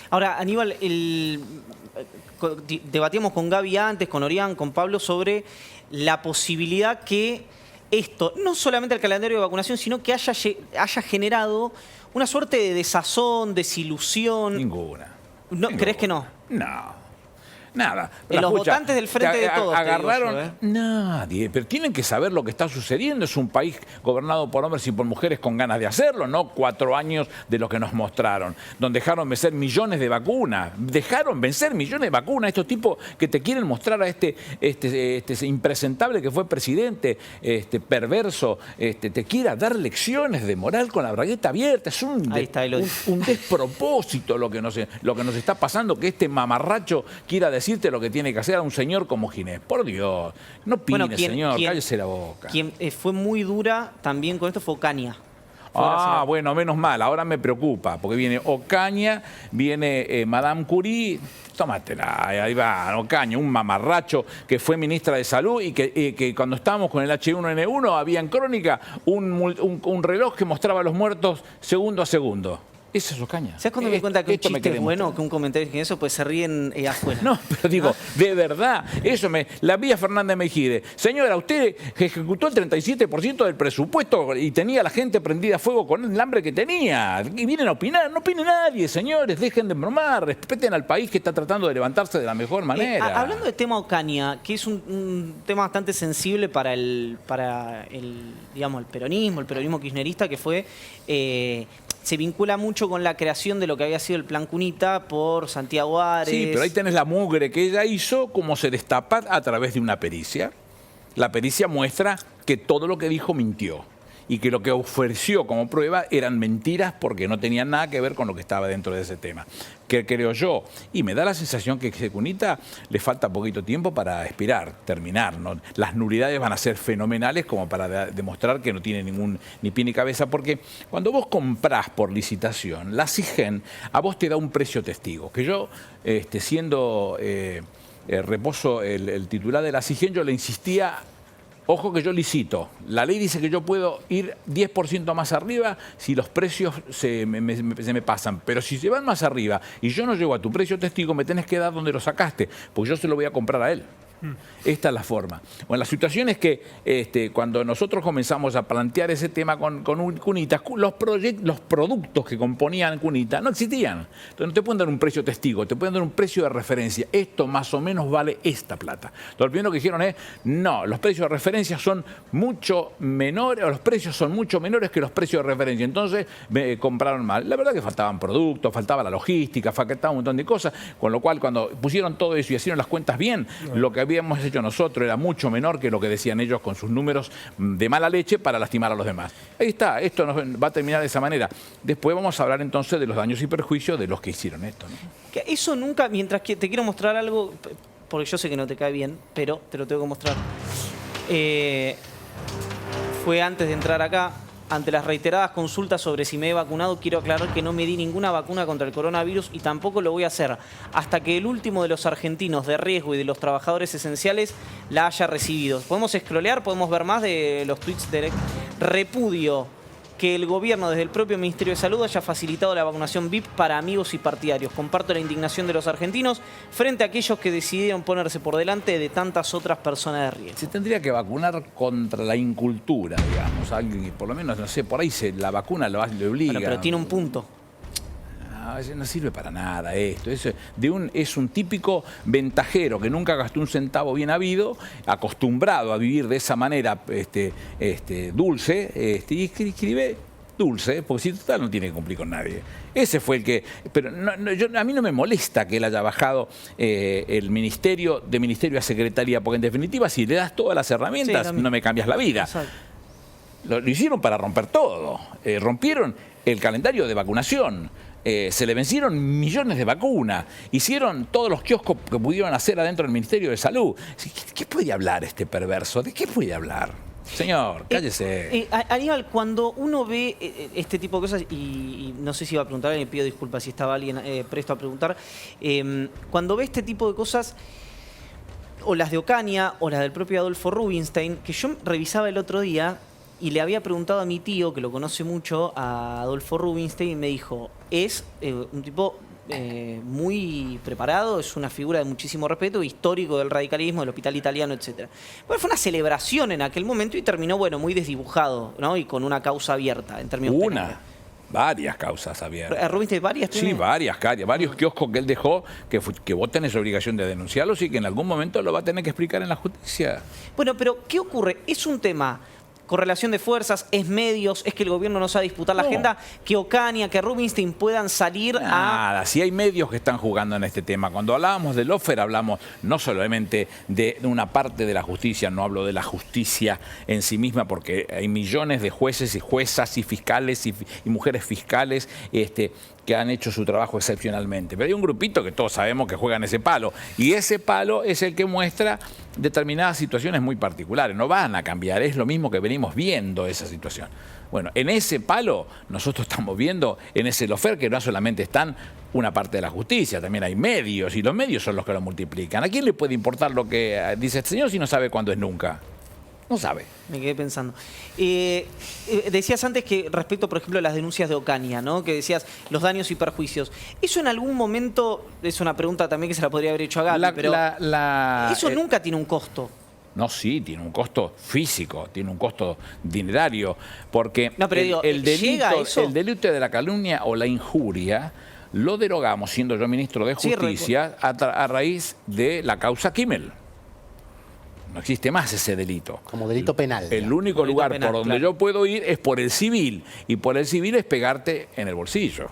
Ahora, Aníbal, debatíamos con Gaby antes, con Orián, con Pablo, sobre la posibilidad que esto, no solamente el calendario de vacunación, sino que haya generado una suerte de desazón, desilusión. Ninguna. No, ¿crees que no? No. Nada. Los votantes del Frente de Todos, agarraron, te digo yo, nadie, pero tienen que saber lo que está sucediendo. Es un país gobernado por hombres y por mujeres con ganas de hacerlo, no 4 años de lo que nos mostraron, donde dejaron vencer millones de vacunas. Dejaron vencer millones de vacunas. Estos tipos que te quieren mostrar a este impresentable que fue presidente, perverso, te quiera dar lecciones de moral con la bragueta abierta. Es un despropósito lo que nos está pasando, que este mamarracho quiera decirte lo que tiene que hacer a un señor como Ginés. Por Dios, no opine, señor, cállese la boca. Quien fue muy dura también con esto fue Ocaña. Bueno, menos mal, ahora me preocupa, porque viene Ocaña, viene Madame Curie, tómatela, ahí va, Ocaña, un mamarracho que fue ministra de Salud y que cuando estábamos con el H1N1 había en Crónica un reloj que mostraba los muertos segundo a segundo. Eso es Ocaña. ¿Sabes cuando me di cuenta que un chiste es bueno, que un comentario es que eso, pues se ríen afuera? No, pero digo, de verdad, la vi a Fernández Mejide. Señora, usted ejecutó el 37% del presupuesto y tenía a la gente prendida a fuego con el hambre que tenía. Y vienen a opinar, no opine nadie, señores, dejen de bromar, respeten al país que está tratando de levantarse de la mejor manera. Hablando del tema Ocaña, que es un tema bastante sensible para el peronismo kirchnerista, que fue... se vincula mucho con la creación de lo que había sido el Plan Cunita por Santiago Ares. Sí, pero ahí tenés la mugre que ella hizo, cómo se destapa a través de una pericia. La pericia muestra que todo lo que dijo mintió y que lo que ofreció como prueba eran mentiras porque no tenían nada que ver con lo que estaba dentro de ese tema. Que creo yo, y me da la sensación que a Cunita le falta poquito tiempo para expirar, terminar, ¿no? Las nulidades van a ser fenomenales como para demostrar que no tiene ni pie ni cabeza, porque cuando vos comprás por licitación, la SIGEN a vos te da un precio testigo, que yo, siendo Reposo el titular de la SIGEN, yo le insistía. Ojo que yo licito. La ley dice que yo puedo ir 10% más arriba si los precios se me pasan. Pero si se van más arriba y yo no llego a tu precio testigo, me tenés que dar donde lo sacaste, porque yo se lo voy a comprar a él. Esta es la forma. Bueno, la situación es que cuando nosotros comenzamos a plantear ese tema con Cunita, los productos que componían Cunita no existían. Entonces no te pueden dar un precio testigo, te pueden dar un precio de referencia. Esto más o menos vale esta plata. Entonces, lo primero que dijeron es, no, los precios de referencia son mucho menores, o los precios son mucho menores que los precios de referencia. Entonces me compraron mal. La verdad que faltaban productos, faltaba la logística, faltaba un montón de cosas, con lo cual cuando pusieron todo eso y hicieron las cuentas bien, lo que habíamos hecho nosotros era mucho menor que lo que decían ellos con sus números de mala leche para lastimar a los demás. Ahí está, esto va a terminar de esa manera. Después vamos a hablar entonces de los daños y perjuicios de los que hicieron esto, ¿no? Que eso nunca, mientras que te quiero mostrar algo, porque yo sé que no te cae bien, pero te lo tengo que mostrar. Fue antes de entrar acá. Ante las reiteradas consultas sobre si me he vacunado, quiero aclarar que no me di ninguna vacuna contra el coronavirus y tampoco lo voy a hacer hasta que el último de los argentinos de riesgo y de los trabajadores esenciales la haya recibido. Podemos scrollear, podemos ver más de los tweets de repudio que el gobierno desde el propio Ministerio de Salud haya facilitado la vacunación VIP para amigos y partidarios. Comparto la indignación de los argentinos frente a aquellos que decidieron ponerse por delante de tantas otras personas de riesgo. Se tendría que vacunar contra la incultura, digamos. Alguien, por lo menos, no sé, por ahí la vacuna le obliga. Bueno, pero tiene un punto. No sirve para nada esto. Es un típico ventajero que nunca gastó un centavo bien habido, acostumbrado a vivir de esa manera dulce, y escribe dulce, porque si total no tiene que cumplir con nadie. Ese fue el que... Pero a mí no me molesta que él haya bajado el ministerio a secretaría, porque en definitiva si le das todas las herramientas, no me cambias la vida. Lo hicieron para romper todo. Rompieron el calendario de vacunación. Se le vencieron millones de vacunas, hicieron todos los kioscos que pudieron hacer adentro del Ministerio de Salud. ¿Qué puede hablar este perverso? ¿De qué puede hablar? Señor, cállese. Aníbal, cuando uno ve este tipo de cosas, y no sé si iba a preguntar, le pido disculpas si estaba alguien presto a preguntar, cuando ve este tipo de cosas, o las de Ocaña, o las del propio Adolfo Rubinstein, que yo revisaba el otro día, y le había preguntado a mi tío, que lo conoce mucho, a Adolfo Rubinstein, y me dijo, es un tipo muy preparado, es una figura de muchísimo respeto, histórico del radicalismo, del hospital italiano, etc. Bueno, fue una celebración en aquel momento y terminó, bueno, muy desdibujado, ¿no? Y con una causa abierta en términos penales. Varias causas abiertas. ¿Rubinstein varias tiene? Sí, varios kioscos que él dejó, que vos tenés obligación de denunciarlos y que en algún momento lo va a tener que explicar en la justicia. Bueno, pero ¿qué ocurre? Es un tema, correlación de fuerzas, es medios, es que el gobierno no sabe disputar la agenda, que Ocaña, que Rubinstein puedan salir Nada, sí hay medios que están jugando en este tema. Cuando hablábamos de Lofer, hablamos no solamente de una parte de la justicia, no hablo de la justicia en sí misma, porque hay millones de jueces y juezas y fiscales y mujeres fiscales que han hecho su trabajo excepcionalmente. Pero hay un grupito que todos sabemos que juegan ese palo, y ese palo es el que muestra determinadas situaciones muy particulares. No van a cambiar, es lo mismo que venimos viendo esa situación. Bueno, en ese palo nosotros estamos viendo, en ese Lofer, que no solamente están una parte de la justicia, también hay medios, y los medios son los que lo multiplican. ¿A quién le puede importar lo que dice este señor si no sabe cuándo es nunca? No sabe. Me quedé pensando. Decías antes que respecto, por ejemplo, a las denuncias de Ocaña, ¿no? Que decías los daños y perjuicios. ¿Eso en algún momento, es una pregunta también que se la podría haber hecho a Gaby, pero eso nunca tiene un costo? No, sí, tiene un costo físico, tiene un costo dinerario, porque no, pero digo, el delito de la calumnia o la injuria lo derogamos, siendo yo ministro de Justicia, a raíz de la causa Kimmel. No existe más ese delito. Como delito penal. El único lugar por donde yo puedo ir es por el civil. Y por el civil es pegarte en el bolsillo.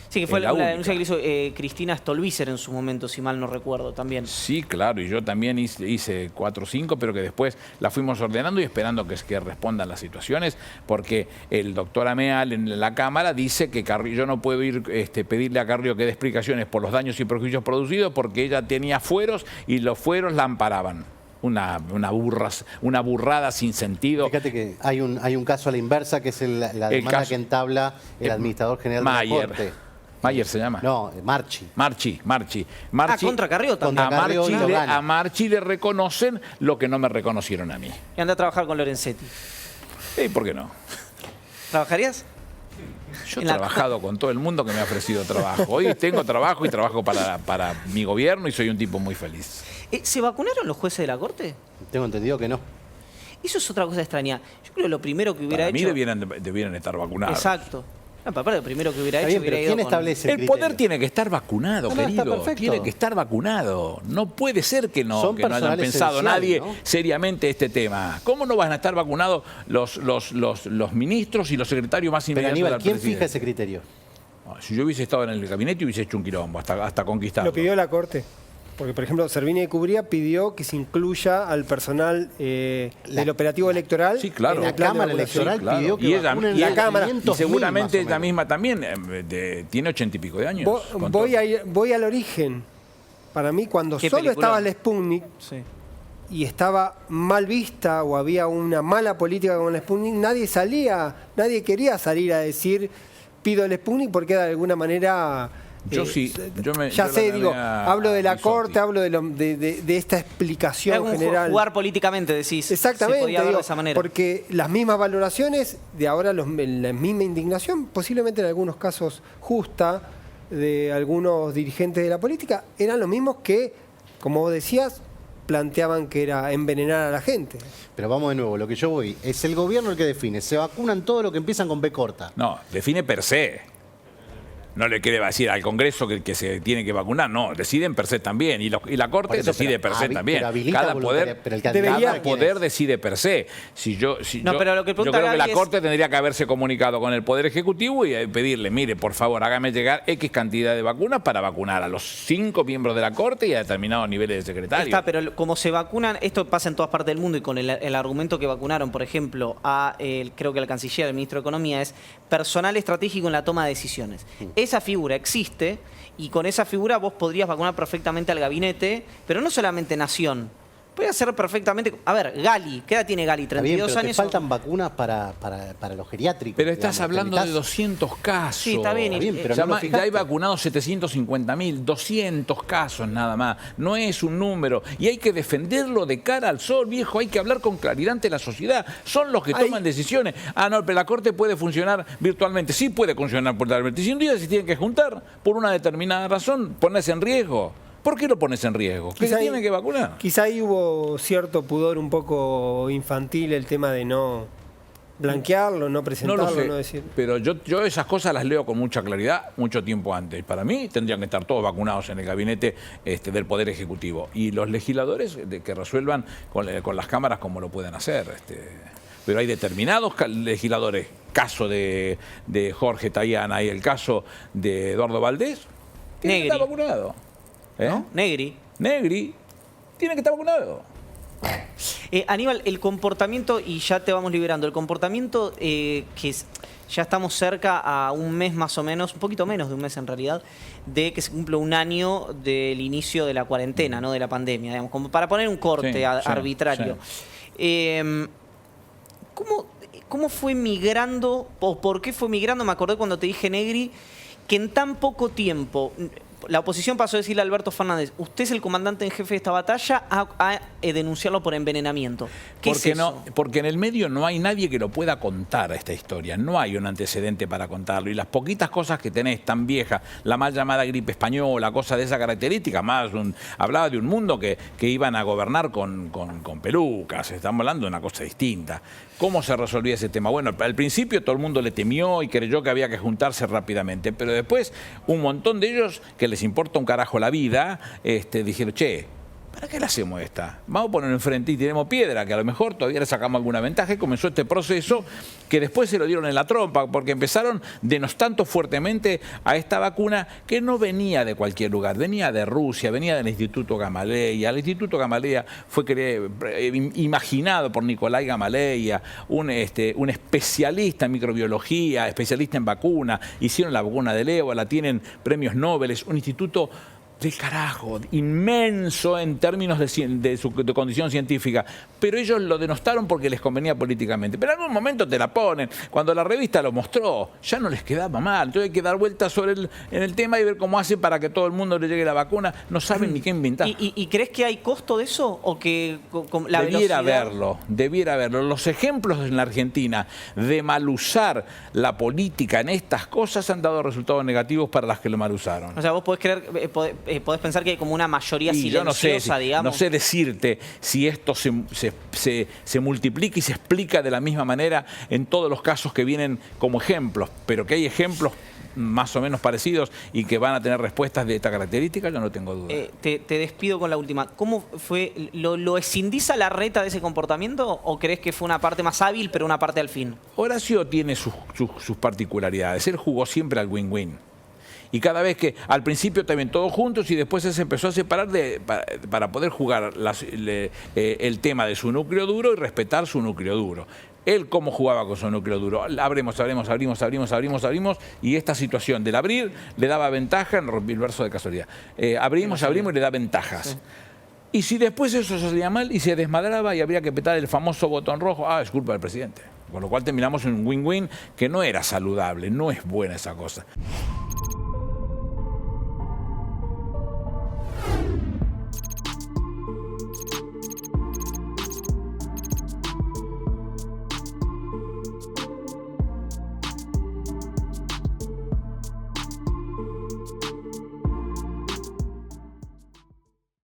Sí, que fue la denuncia que le hizo Cristina Stolbizer en su momento, si mal no recuerdo, también. Sí, claro, y yo también hice 4 o 5, pero que después la fuimos ordenando y esperando que respondan las situaciones, porque el doctor Ameal en la Cámara dice que yo no puedo ir pedirle a Carrillo que dé explicaciones por los daños y perjuicios producidos porque ella tenía fueros y los fueros la amparaban. Una burrada sin sentido. Fíjate que hay un caso a la inversa, que es la demanda que entabla el administrador general de la Corte. Mayer se llama. No, Marchi. Contra Carrió también. A Marchi le reconocen lo que no me reconocieron a mí. Y anda a trabajar con Lorenzetti. ¿Por qué no? ¿Trabajarías? Yo he trabajado con todo el mundo que me ha ofrecido trabajo. Hoy tengo trabajo y trabajo para mi gobierno y soy un tipo muy feliz. ¿Se vacunaron los jueces de la Corte? Tengo entendido que no. Eso es otra cosa extraña. Yo creo que lo primero que hubiera hecho... Para mí debieran estar vacunados. Exacto. No, papá, lo primero que hubiera hecho... Bien, pero ¿quién establece el poder tiene que estar vacunado, querido. Tiene que estar vacunado. No puede ser que no hayan pensado nadie seriamente este tema. ¿Cómo no van a estar vacunados los ministros y los secretarios más inmediatos del presidente? ¿Quién fija ese criterio? Si yo hubiese estado en el gabinete hubiese hecho un quilombo hasta conquistarlo. Lo pidió la Corte. Porque, por ejemplo, Servini de Cubría pidió que se incluya al personal del operativo electoral. Sí, claro. En la Cámara Electoral pidió que vacunen la Cámara. Y seguramente ella misma también tiene 80 y pico de años. Voy al origen. Para mí, cuando solo estaba el Sputnik y estaba mal vista o había una mala política con el Sputnik, nadie quería salir a decir pido el Sputnik porque de alguna manera... hablo de la Corte, hablo de esta explicación general. Jugar políticamente, decís. Exactamente, se podía ver de esa manera. Porque las mismas valoraciones, de ahora la misma indignación, posiblemente en algunos casos justa, de algunos dirigentes de la política, eran los mismos que, como vos decías, planteaban que era envenenar a la gente. Pero vamos de nuevo, lo que yo voy, es el gobierno el que define. Se vacunan todo lo que empiezan con B corta. No, define per se. No le quiere decir al Congreso que se tiene que vacunar, no, deciden per se también. Y la Corte decide per se también. Cada poder decide per se. Yo creo que la Corte tendría que haberse comunicado con el Poder Ejecutivo y pedirle, mire, por favor, hágame llegar X cantidad de vacunas para vacunar a los 5 miembros de la Corte y a determinados niveles de secretarios. Pero como se vacunan, esto pasa en todas partes del mundo y con el argumento que vacunaron, por ejemplo, creo que al canciller, el ministro de Economía, es personal estratégico en la toma de decisiones. Esa figura existe y con esa figura vos podrías vacunar perfectamente al gabinete, pero no solamente Nación. Puede ser perfectamente... A ver, Gali, ¿qué edad tiene Gali? 32 pero años. Te faltan vacunas para los geriátricos. Pero estás hablando de 200 casos. Sí, está bien. Pero ya, no ya hay vacunados 750.000, 200 casos nada más. No es un número. Y hay que defenderlo de cara al sol, viejo. Hay que hablar con claridad ante la sociedad. Son los que toman decisiones. Ah, no, pero la Corte puede funcionar virtualmente. Sí puede funcionar virtualmente. Si un día se tienen que juntar por una determinada razón, ponerse en riesgo. ¿Por qué lo pones en riesgo? ¿Que se tienen que vacunar? Quizá ahí hubo cierto pudor un poco infantil, el tema de no blanquearlo, no presentarlo, no lo sé, no decir. Pero yo esas cosas las leo con mucha claridad mucho tiempo antes. Para mí tendrían que estar todos vacunados en el gabinete del Poder Ejecutivo. Y los legisladores que resuelvan con las cámaras como lo pueden hacer. Pero hay determinados legisladores, caso de Jorge Tayana y el caso de Eduardo Valdés, tienen que estar vacunados. ¿No? Negri tiene que estar vacunado. Aníbal, el comportamiento, y ya te vamos liberando, el comportamiento ya estamos cerca a un mes más o menos, un poquito menos de un mes en realidad, de que se cumple un año del inicio de la cuarentena, ¿no? De la pandemia, digamos, como para poner un corte arbitrario. Sí. ¿Cómo fue migrando, o por qué fue migrando? Me acordé cuando te dije, Negri, que en tan poco tiempo... La oposición pasó a decirle a Alberto Fernández, usted es el comandante en jefe de esta batalla, a denunciarlo por envenenamiento. ¿Qué es eso? Porque en el medio no hay nadie que lo pueda contar a esta historia. No hay un antecedente para contarlo. Y las poquitas cosas que tenés tan viejas, la mal llamada gripe española, cosas de esa característica, hablaba de un mundo que iban a gobernar con pelucas. Estamos hablando de una cosa distinta. ¿Cómo se resolvía ese tema? Bueno, al principio todo el mundo le temió y creyó que había que juntarse rápidamente, pero después un montón de ellos, que les importa un carajo la vida, dijeron, che, ¿para qué le hacemos esta? Vamos a ponerlo enfrente y tiremos piedra, que a lo mejor todavía le sacamos alguna ventaja. Y comenzó este proceso que después se lo dieron en la trompa, porque empezaron denostando fuertemente a esta vacuna que no venía de cualquier lugar, venía de Rusia, venía del Instituto Gamaleya. El Instituto Gamaleya fue imaginado por Nicolai Gamaleya, un especialista en microbiología, especialista en vacuna. Hicieron la vacuna del ébola, tienen premios Nobel, un instituto de carajo, inmenso en términos de condición científica, pero ellos lo denostaron porque les convenía políticamente. Pero en algún momento te la ponen. Cuando la revista lo mostró, ya no les quedaba mal. Entonces hay que dar vueltas en el tema y ver cómo hacen para que todo el mundo le llegue la vacuna. No saben ni qué inventar. ¿Y crees que hay costo de eso? ¿O que la debiera velocidad... debiera haberlo. Los ejemplos en la Argentina de malusar la política en estas cosas han dado resultados negativos para las que lo malusaron. O sea, vos podés creer... podés pensar que hay como una mayoría silenciosa, digamos. No sé decirte si esto se multiplica y se explica de la misma manera en todos los casos que vienen como ejemplos, pero que hay ejemplos más o menos parecidos y que van a tener respuestas de esta característica, yo no tengo duda. Te despido con la última. ¿Cómo fue? ¿Lo escindís a Larreta de ese comportamiento o crees que fue una parte más hábil, pero una parte al fin? Horacio tiene sus particularidades. Él jugó siempre al win-win. Y cada vez que, al principio también todos juntos y después él se empezó a separar para poder jugar el tema de su núcleo duro y respetar su núcleo duro. Él cómo jugaba con su núcleo duro. Abrimos y esta situación del abrir le daba ventaja, no rompí el verso de casualidad. Abrimos y le da ventajas. Sí. Y si después eso se salía mal y se desmadraba y habría que apretar el famoso botón rojo, es culpa del presidente. Con lo cual terminamos en un win-win que no era saludable, no es buena esa cosa.